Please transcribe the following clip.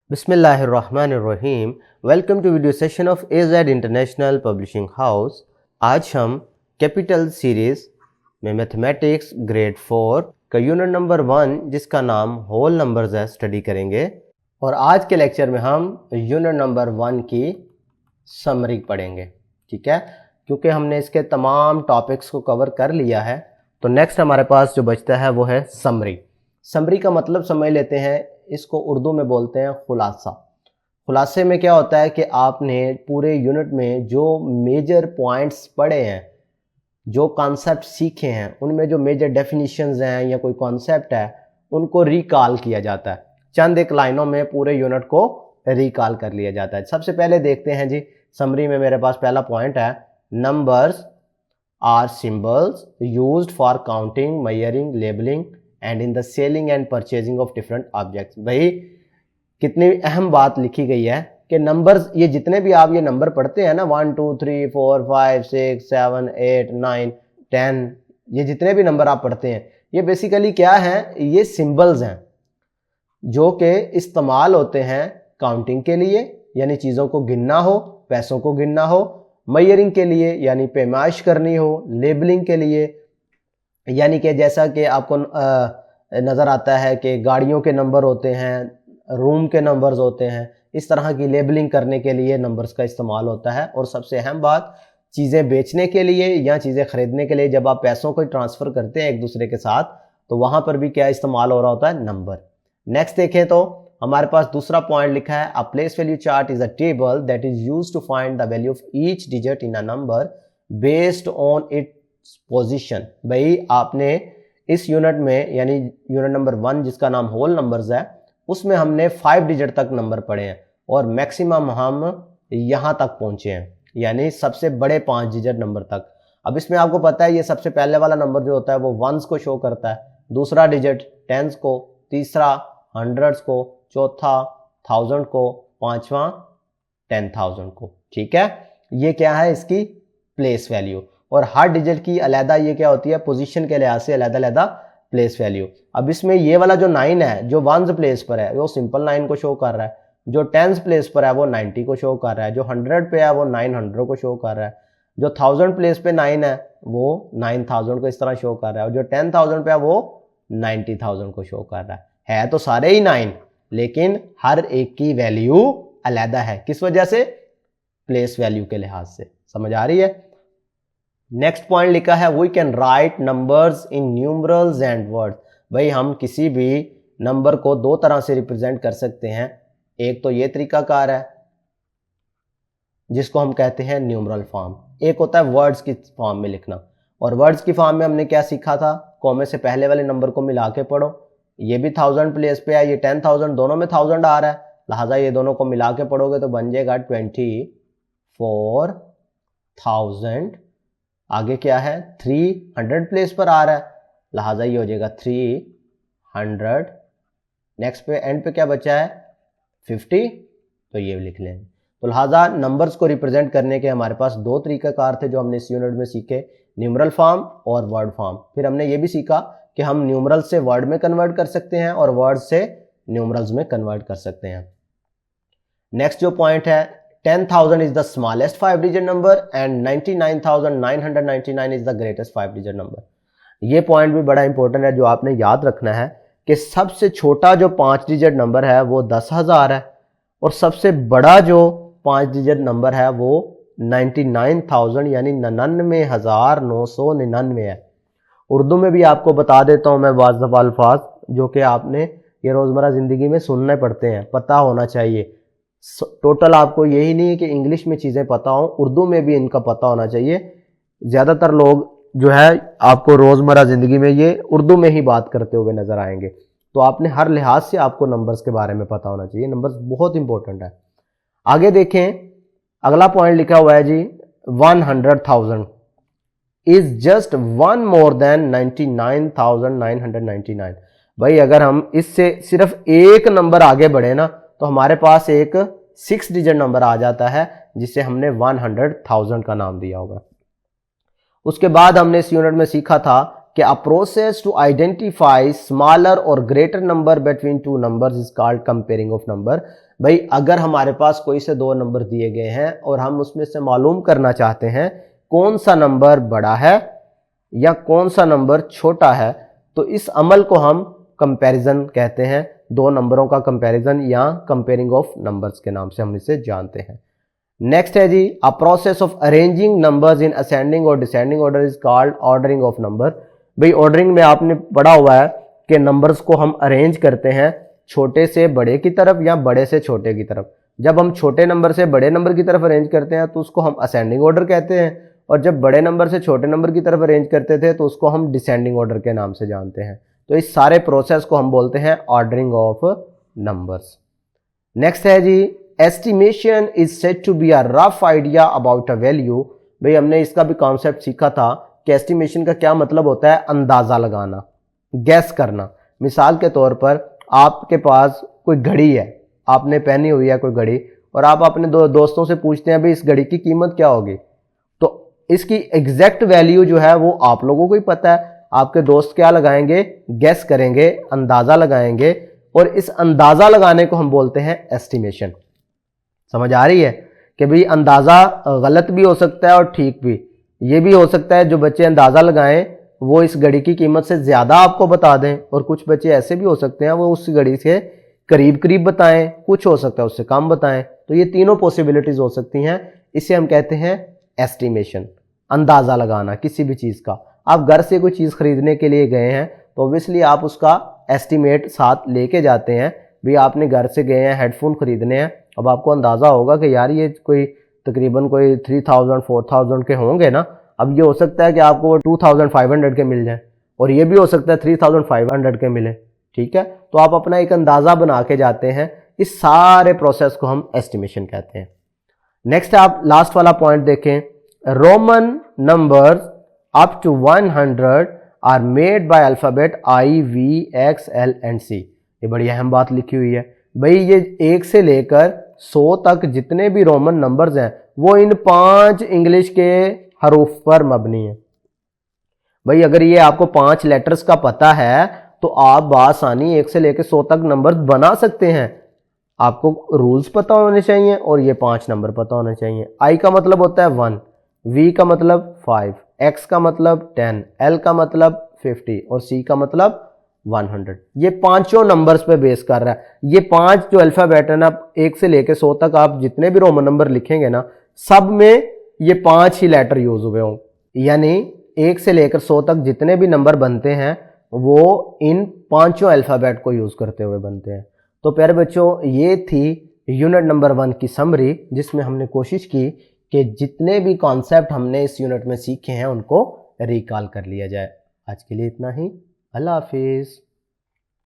बिस्मिल्लाहिर्रहमानिर्रहीम। Welcome to video session of AZ international publishing house. आज हम कैपिटल सीरीज़ में मैथमेटिक्स ग्रेड 4 का यूनिट नंबर 1 जिसका नाम होल नंबर्स है स्टडी करेंगे। और आज के लेक्चर में हम यूनिट नंबर 1 की समरी पढ़ेंगे। ठीक है, क्योंकि हमने इसके तमाम टॉपिक्स को कवर कर लिया है तो नेक्स्ट हमारे पास जो बचता है वो है समरी। समरी का मतलब समझ लेते हैं, इसको उर्दू में बोलते हैं खुलासा। खुलासे में क्या होता है कि आपने पूरे यूनिट में जो मेजर पॉइंट्स पढ़े हैं, जो कॉन्सेप्ट सीखे हैं, उनमें जो मेजर डेफिनेशंस हैं या कोई कॉन्सेप्ट है उनको रिकॉल किया जाता है। चंद एक लाइनों में पूरे यूनिट को रिकॉल कर लिया जाता है। सबसे पहले देखते हैं जी, समरी में मेरे पास पहला पॉइंट है, numbers are symbols used for counting, measuring, labelling and in the selling and purchasing of different objects. भाई कितनी अहम बात लिखी गई है कि नंबर्स, ये जितने भी आप ये नंबर पढ़ते हैं ना, 1 2 3 4 5 6 7 8 9 10, ये जितने भी नंबर आप पढ़ते हैं ये बेसिकली क्या है, ये सिंबल्स हैं जो कि इस्तेमाल होते हैं काउंटिंग के लिए, यानी चीज़ों को गिनना हो, पैसों को गिनना हो, मेजरिंग के लिए यानी पैमाइश करनी हो, लेबलिंग के लिए यानी कि जैसा कि आपको नज़र आता है कि गाड़ियों के नंबर होते हैं, रूम के नंबर्स होते हैं, इस तरह की लेबलिंग करने के लिए नंबर्स का इस्तेमाल होता है। और सबसे अहम बात, चीज़ें बेचने के लिए या चीज़ें ख़रीदने के लिए जब आप पैसों को ट्रांसफ़र करते हैं एक दूसरे के साथ, तो वहाँ पर भी क्या इस्तेमाल हो रहा होता है, नंबर। नेक्स्ट देखें तो हमारे पास दूसरा पॉइंट लिखा है, a place value chart is a table that is used to find the value of each digit in a number based on it position. भाई आपने इस यूनिट में यानी यूनिट नंबर 1 जिसका नाम होल नंबर्स है, उसमें हमने 5 डिजिट तक नंबर पढ़े हैं और मैक्सिमम हम यहाँ तक पहुँचे हैं, यानी सबसे बड़े 5 डिजिट नंबर तक। अब इसमें आपको पता है ये सबसे पहले वाला नंबर जो होता है वो वंस को शो करता है, दूसरा डिजिट टेंस को, तीसरा हंड्रेड्स को, चौथा 1000 को, पांचवा 10,000 को। ठीक है, ये क्या है, इसकी प्लेस वैल्यू। और हर डिजिट की अलहदा ये क्या होती है, पोजीशन के लिहाज से अलहदा अलहदा प्लेस वैल्यू। अब इसमें ये वाला जो 9 है जो वंस प्लेस पर है वो सिंपल 9 को शो कर रहा है, जो टेंस प्लेस पर है वो 90 को शो कर रहा है, जो 100 पे है वो 900 को शो कर रहा है, जो 1000 प्लेस पे 9 है वो 9000 को इस तरह शो कर रहा है, और जो 10,000 पे है वो 90,000 को शो कर रहा है तो सारे ही 9, लेकिन हर एक की वैल्यू अलहदा है। किस वजह से, प्लेस वैल्यू के लिहाज से। समझ आ रही है। नेक्स्ट पॉइंट लिखा है, we can write numbers in numerals and words. भाई हम किसी भी नंबर को दो तरह से रिप्रेजेंट कर सकते हैं। एक तो ये तरीकाकार है जिसको हम कहते हैं न्यूमरल फॉर्म, एक होता है वर्ड्स की फॉर्म में लिखना। और वर्ड्स की फॉर्म में हमने क्या सीखा था, कॉमे से पहले वाले नंबर को मिला के पढ़ो। ये भी 1000 प्लेस पे है, ये 10,000, दोनों में 1000 आ रहा है, लिहाजा ये दोनों को मिला के पढ़ोगे तो बन जाएगा 24,000। आगे क्या है, 300 प्लेस पर आ रहा है, लिहाजा ये हो जाएगा 300। नेक्स्ट पे एंड पे क्या बचा है, 50, तो ये लिख लें। तो लिहाजा नंबर्स को रिप्रेजेंट करने के हमारे पास दो तरीकाकार थे जो हमने इस यूनिट में सीखे, न्यूमरल फॉर्म और वर्ड फॉर्म। फिर हमने ये भी सीखा कि हम न्यूमरल से वर्ड में कन्वर्ट कर सकते हैं और वर्ड से न्यूमरल्स में कन्वर्ट कर सकते हैं। नेक्स्ट जो पॉइंट है, 10,000 is the smallest 5-digit number and 99,999 is the greatest 5-digit number। ये पॉइंट भी बड़ा इंपॉर्टेंट है जो आपने याद रखना है कि सबसे छोटा जो 5 डिजिट नंबर है वो 10,000 है और सबसे बड़ा जो 5 डिजिट नंबर है वो 99,000 यानी 99,999 है। उर्दू में भी आपको बता देता हूँ मैं वाज़ दफ़ा अल्फाज जो कि आपने ये रोज़मर्रा ज़िंदगी में सुनने पड़ते हैं, पता होना चाहिए। टोटल आपको यही नहीं है कि इंग्लिश में चीज़ें पता हो, उर्दू में भी इनका पता होना चाहिए। ज़्यादातर लोग जो है आपको रोज़मर्रा ज़िंदगी में ये उर्दू में ही बात करते हुए नज़र आएंगे, तो आपने हर लिहाज से आपको नंबर्स के बारे में पता होना चाहिए। नंबर्स बहुत इंपॉर्टेंट है। आगे देखें, अगला पॉइंट लिखा हुआ है जी, 100,000 इज जस्ट 1 more than 99,999। भाई अगर हम इससे सिर्फ एक नंबर आगे बढ़े ना तो हमारे पास एक 6 डिजिट नंबर आ जाता है जिसे हमने 100,000 का नाम दिया होगा। उसके बाद हमने इस यूनिट में सीखा था कि a process to identify smaller और greater number between two numbers is called comparing of number. भाई अगर हमारे पास कोई से दो नंबर दिए गए हैं और हम उसमें से मालूम करना चाहते हैं कौन सा नंबर बड़ा है या कौन सा नंबर छोटा है, तो इस अमल को हम कंपैरिजन कहते हैं। दो नंबरों का कंपैरिजन या कंपेयरिंग ऑफ नंबर्स के नाम से हम इसे जानते हैं। नेक्स्ट है जी, a process of arranging numbers in ascending और descending order is called ordering of number. भाई ऑर्डरिंग में आपने पढ़ा हुआ है कि नंबर्स को हम अरेंज करते हैं छोटे से बड़े की तरफ या बड़े से छोटे की तरफ। जब हम छोटे नंबर से बड़े नंबर की तरफ अरेंज करते हैं तो उसको हम असेंडिंग ऑर्डर कहते हैं, और जब बड़े नंबर से छोटे नंबर की तरफ अरेंज करते थे तो उसको हम डिसेंडिंग ऑर्डर के नाम से जानते हैं। तो इस सारे प्रोसेस को हम बोलते हैं ऑर्डरिंग ऑफ नंबर्स। नेक्स्ट है जी, estimation is said to be a rough idea about a value. भाई हमने इसका भी कॉन्सेप्ट सीखा था कि एस्टिमेशन का क्या मतलब होता है, अंदाजा लगाना, गैस करना। मिसाल के तौर पर आपके पास कोई घड़ी है, आपने पहनी हुई है कोई घड़ी, और आप अपने दोस्तों से पूछते हैं भाई इस घड़ी की कीमत क्या होगी, तो इसकी एग्जैक्ट वैल्यू जो है वो आप लोगों को ही पता है। आपके दोस्त क्या लगाएंगे, गैस करेंगे, अंदाजा लगाएंगे, और इस अंदाजा लगाने को हम बोलते हैं एस्टिमेशन। समझ आ रही है कि भाई अंदाजा गलत भी हो सकता है और ठीक भी। ये भी हो सकता है जो बच्चे अंदाजा लगाएं वो इस घड़ी की कीमत से ज्यादा आपको बता दें, और कुछ बच्चे ऐसे भी हो सकते हैं वो उस घड़ी से करीब करीब बताएं, कुछ हो सकता है उससे कम बताएं। तो ये तीनों पॉसिबिलिटीज हो सकती हैं। इसे हम कहते हैं एस्टिमेशन, अंदाजा लगाना किसी भी चीज का। आप घर से कोई चीज खरीदने के लिए गए हैं तो ऑब्वियसली आप उसका एस्टिमेट साथ लेके जाते हैं। भी आपने घर से गए हैं हेडफोन खरीदने हैं, अब आपको अंदाजा होगा कि यार ये कोई तकरीबन कोई 3000 4000 के होंगे ना। अब ये हो सकता है कि आपको 2500 के मिल जाए, और ये भी हो सकता है 3500 के मिले। ठीक है, तो आप अपना एक अंदाजा बना के जाते हैं। इस सारे प्रोसेस को हम एस्टिमेशन कहते हैं। नेक्स्ट आप लास्ट वाला पॉइंट देखें, Roman numbers up to 100 are made by alphabet I, V, X, L and C। ये बड़ी अहम बात लिखी हुई है। भाई ये 1 से लेकर 100 तक जितने भी रोमन नंबर्स हैं वो इन 5 इंग्लिश के हरूफ पर मबनी है। भाई अगर ये आपको 5 लेटर्स का पता है तो आप बासानी 1 से लेकर 100 तक नंबर्स बना सकते हैं। आपको रूल्स पता होने चाहिए और ये 5 नंबर पता होने चाहिए। I का मतलब होता है 1, V का मतलब 5, X का मतलब 10, L का मतलब 50 और C का मतलब 100। ये पांचों नंबर्स पे बेस कर रहा है। ये 5 जो अल्फाबेट है ना, 1 से लेकर 100 तक आप जितने भी रोमन नंबर लिखेंगे ना, सब में ये 5 ही लेटर यूज हुए हों। यानी 1 से लेकर 100 तक जितने भी नंबर बनते हैं वो इन 5 अल्फाबेट को यूज करते हुए बनते हैं। तो प्यारे बच्चों, ये थी यूनिट नंबर 1 की समरी, जिसमें हमने कोशिश की कि जितने भी कॉन्सेप्ट हमने इस यूनिट में सीखे हैं उनको रिकॉल कर लिया जाए। आज के लिए इतना ही। अल्लाह हाफिज।